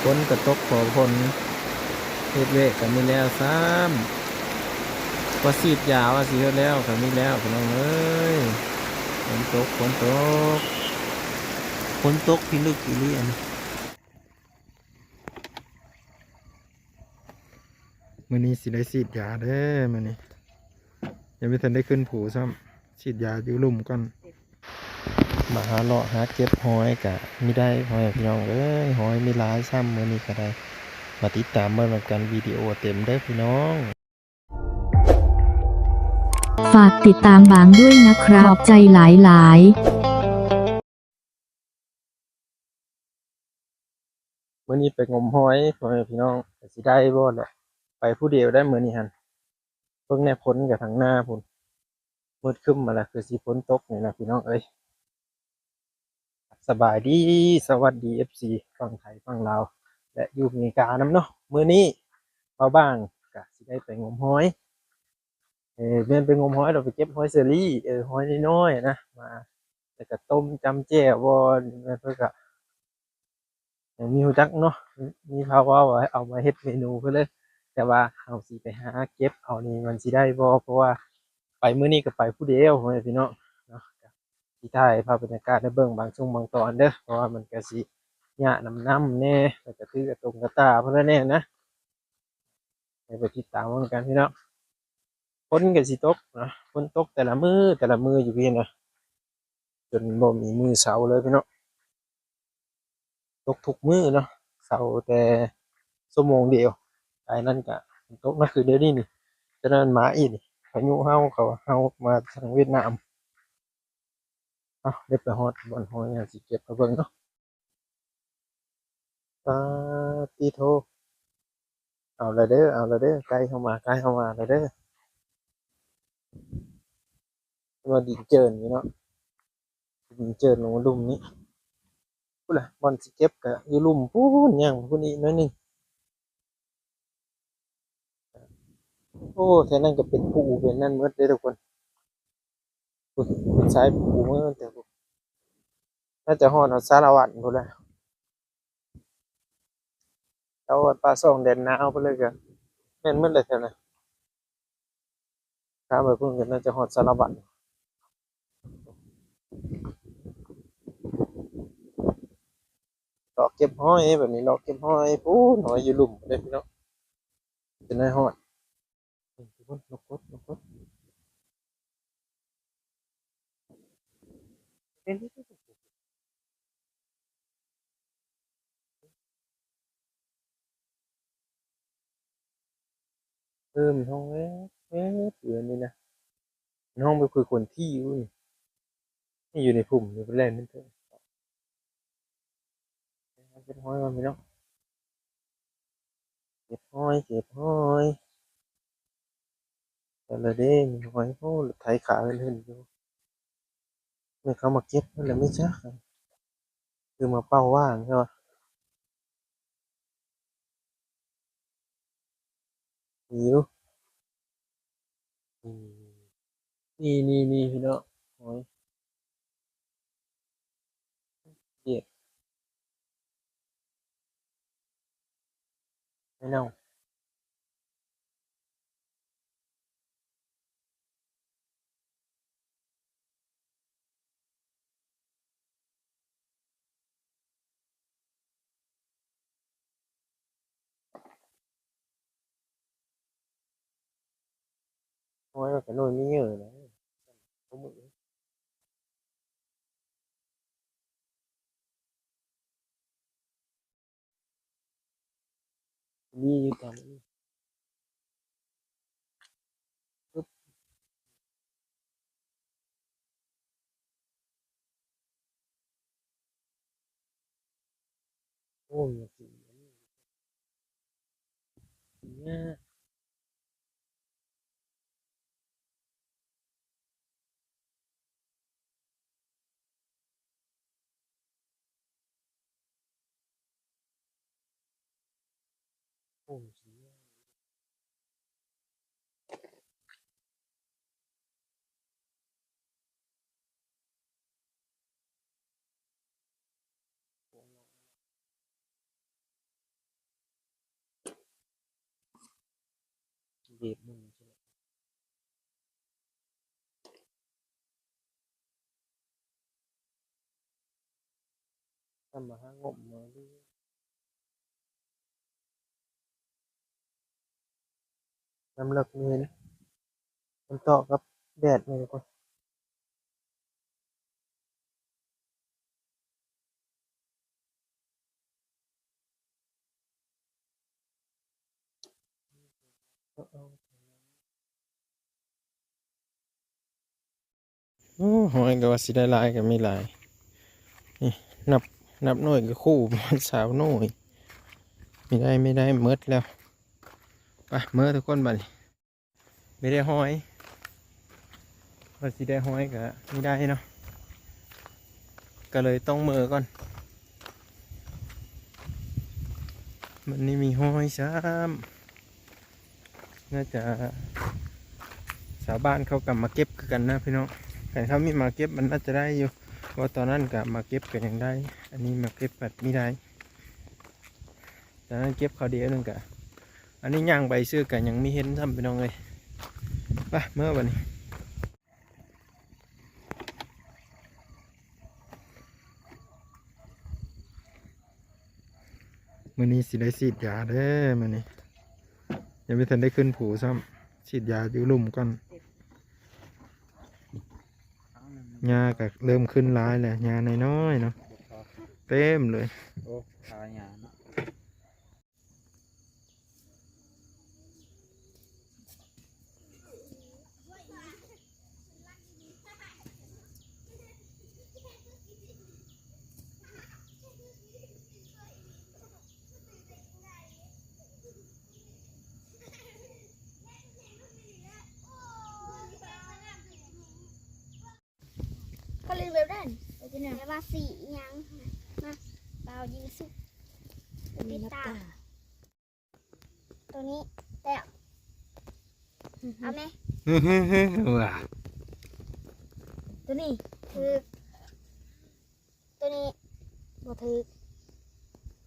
ฝนกระตกขอฝนเฮ็ดเวกกันมีแล้วซ้ำว่าสีดยาว่าสีเฮ็ดแล้วกันมีแล้วพี่น้องเอ้ยฝนตกฝนตกฝนตกพี่ลึกพี่เลียนมื้อนี้สิได้สีดยาเด้อมื้อนี้ยังไม่ทันได้ขึ้นผูซ้ำฉีดยาอยู่ลุ่มก่อนมาหาเลาะหาเก็บหอยกะมีได้หอยพี่น้องเอ้ยหอยมีหลายซ้ำมื้อนี้ก็ได้มาติดตามเบิ่งกันวิดีโอเต็มเด้อพี่น้องฝากติดตามบางด้วยนะครับขอบใจหลายมื้อนี้ไปงมหอยพ่อแม่พี่น้องก็สิได้บ่แหละไปผู้เดียวได้มื้อนี้หั่นเบิ่งแน่พ้นกับทางหน้าพุ่นมืดครึ้มมาแล้วคือสิฝนตกนี่นะพี่น้องเอ้ยสบายดีสวัสดี FC ฝั่งไทยฝั่งลาวและอยู่อเมริกานำเนาะมื้อนี้เบาบ้างก็สิได้ไปงมหอยแม่นไปงมหอยเราไปเก็บหอยเชอรี่หอยน้อยๆนะมาแล้วก็ต้มจำแจ่วบ่แม่นเพิ่นก็มีฮู้จักเนาะมีภาวะว่าให้เอามาเฮ็ดเมนูเพิ่นเลย แต่ว่าเราสิไปหาเก็บเอานี่มันสิได้บ่เพราะว่าไปมื้อนี้ก็ไปผู้เดียวพ่อแม่พี่น้องเนาะก็สิถ่ายภาพบรรยากาศให้เบิ่งบางช่วงบางตอนเด้อเพราะว่ามันก็สิยากนำแน่แล้วก็ถือกระตงกระตาเพิ่นแน่นะให้ไปติดตามมันกันพี่น้องฝนก็สิตกเนาะฝนตกแต่ละมื้ออยู่พี่นะจนบ่มีมื้อเช้าเลยพี่น้องตกทุกมื้อเนาะเช้าแต่ชั่วโมงเดียวไอ้นั่นก็ตกนั่นคือเดี๋ยวนี้นี่ฉะนั้นมาอีกนี่พายุเฮามาทางเวียดนาม เดี๋ยวไปฮอดบ่อนหอยสิเก็บมาเบิ่งเนาะปาติโทเอาละเด้อเอาละเด้อใกล้เข้ามาแล้วเด้อว่าดินเจิ่นอยู่เนาะดินเจิ่นลงมาลุ่มนี้พู้นล่ะบ่อนสิเก็บก็อยู่ลุ่มพู้นย่างพู้นอีกหน่อยหนึ่งโอ้แถวนั้นก็เป็นภูเป็นนั่นหมดเด้อทุกคนพู้นเป็นสายภูหมดแต่พวกน่าจะฮอดสารวัตรพู้นแหละแล้วป่าซ่องแดนหนาวไปเลยก็แม่นหมดเลยแถวนั้นข้ามไปพุ่นก็น่าจะฮอดสารวัตรเลาะเก็บหอยแบบนี้เลาะเก็บหอยพู้นหอยอยู่ลุ่มเด้อพี่น้องจะได้ฮอดพุ่นนกกดเห็น มีห้องเล็กอยู่อันนี้นะห้องมันคือคนที่อยู่นี่อยู่ในกลุ่มอยู่เป็นแรกนั่นเองเป็นห้อยมันไม่เนาะเก็บห้อยแต่ละเด้มีห้อยโอ้ไถขาเล่นๆอยู่ไม่เขามาเก็บนั่นแหละไม่ใช่คือมาเป้าว่างใช่ปะมีอยู่อืมนี่พี่เนาะห้อยเจ็บไม่เน่าห้อยมันก็โน่นมีเยอะนะเขามือมีอยู่ตามนี้ปึ๊บโอ้ยสีเนี่ยโอ้ยสี เด็บมึงใช่ไหม ทำมาหางมมาดิน้ำเลิกนี่นะมันต่อกับแดดนี่ทุกคนโอ้หอยก็ว่าสิได้หลายก็มีหลายนี่นับหน่วยก็คู่มันสาวหน่วยไม่ได้เมิดแล้วไปเมื่อทุกคนบัดนี้ไม่ได้หอยว่าสิได้หอยก็ไม่ได้เนาะก็เลยต้องเมื่อก่อนมันนี่มีหอยซ้ำน่าจะชาวบ้านเขากลับมาเก็บคือกันนะพี่น้องแต่เขามีมาเก็บมันน่าจะได้อยู่เพราะตอนนั้นกลับมาเก็บกันยังได้อันนี้มาเก็บแบบไม่ได้ตอนนั้นเก็บเขาเดียวนึงกะอันนี้ย่างใบซื้อกันยังไม่เห็นทำพี่น้องเลยไปเมื่อวันนี้มื้อนี้สิได้ฉีดยาเด้อมื้อนี้ยังไม่ทันได้ขึ้นผูซ้ำฉีดยาอยู่ลุ่มก่อนหญ้าก็เริ่มขึ้นร้ายแล้วหญ้าน้อยๆเนาะเต็มเลย โอ้ขายหยาเนาะ เขาเล่นแบบนั้นแต่ว่าสียังมาเบายิงสุกติดตาตัวนี้แต่เอาไหม ว้า ตัวนี้คือตัวนี้บ่ถือ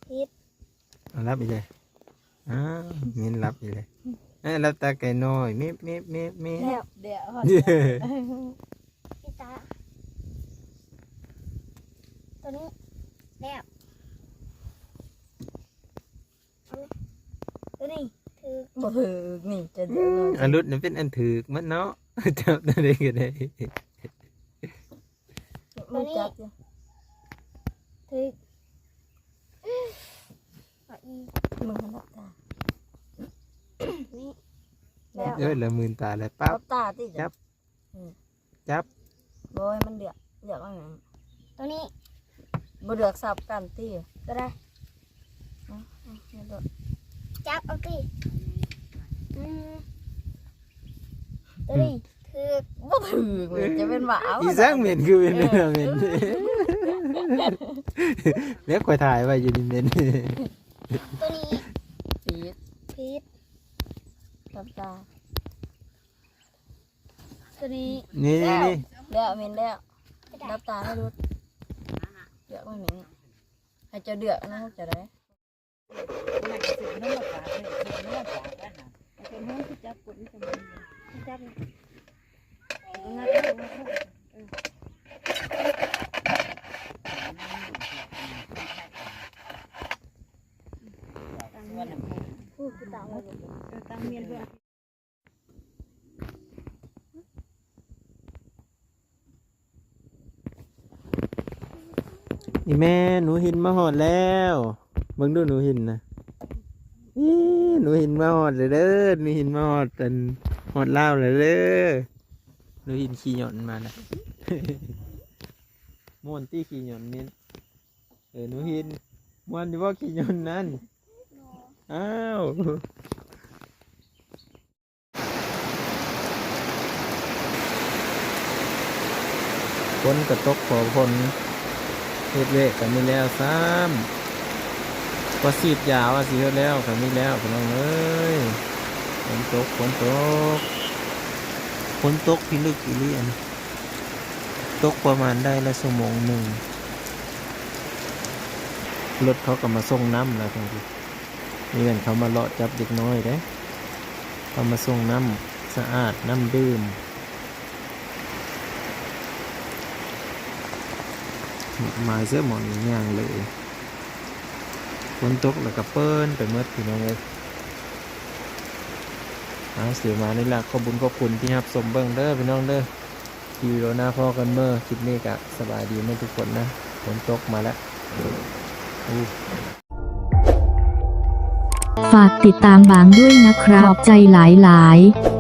พิษ เอารับอีกเลยอ้าวมินรับอีกเลยรับตาไก่น้อยเมฟเมฟ แล้วเดี๋ยวพิตาตัวนี้แล้วเอาไหมตัวนี้คือ บ่ถึกนี่จะเดี๋ยวเลย อันรุดนี่เป็นอันถือมันเนาะจับได้ก็ได้ มันจับอยู่ คือเอาอี มึงหันหลับตา นี่ แล้ว ละหมื่นตาเลย ปั๊ ปั๊ บบ ตาติ จับ จับ บ่ให้มันเดือดเดือดว่าหยัง ตัวนี้ บ่เดือดสับกันติ ก็ได้ เอาเอาเดือด จับเอาสิตัวนี้คือ บ่ถึกเลยจะเป็นหวาว อีสังเหม็นคือเป็นเหม็นเล็กกว่าถ่ายไว้อยู่นี่เหม็น ตัวนี้ ปีด พีช จับตา ตัวนี้ นี่ แล้วเหม็นแล้วรับตาให้รู้เดือดว่าเหม็นให้เจะเดือดนะจะได้ พูดคือตามว่าตามเมียนเพื่อน อีแม่หนูหินมาหอดแล้วเบิ่งดูหนูหินนะนี่หนูหินมาหอดเลยเด้อหนูหินมาหอดเป็นหอดเล่าวเลยเด้อหนูหินขี่หย่อนมานะ ม่วนตี้ขี่หย่อนนี่หนูหินม่วนอยู่ว่าขี่หย่อนนั่นอ้าวฝนกระตกขอฝนเฮ็ดเวกกันมีแล้วซ้ำก็สีดยาวสีเฮ็ดแล้วกันมีแล้วพี่น้องเอ้ยฝนตกพี่ลึกอีเลียนตกประมาณได้ละชั่วโมงหนึ่งรถเขาก็มาส่งน้ำแล้วทั้งทีนี่เป็นเขามาเลาะจับเด็กน้อยเด้ เอามาส่งน้ำสะอาดน้ำดื่มหมายเสื้อหมอนย่างเลยฝนตกแล้วก็เปิ้นไปเมื่อพี่น้องเลยเสียมานี่แหละขอบคุญขอบคุณที่รับสมเบิ้งเด้อพี่น้องเด้อที่โรหน้าพ่อกันเมื่อคลิปนี้กะสบายดีไหมทุกคนนะฝนตกมาแล้วอู้ ฝากติดตามบางด้วยนะครับขอบใจหลายๆ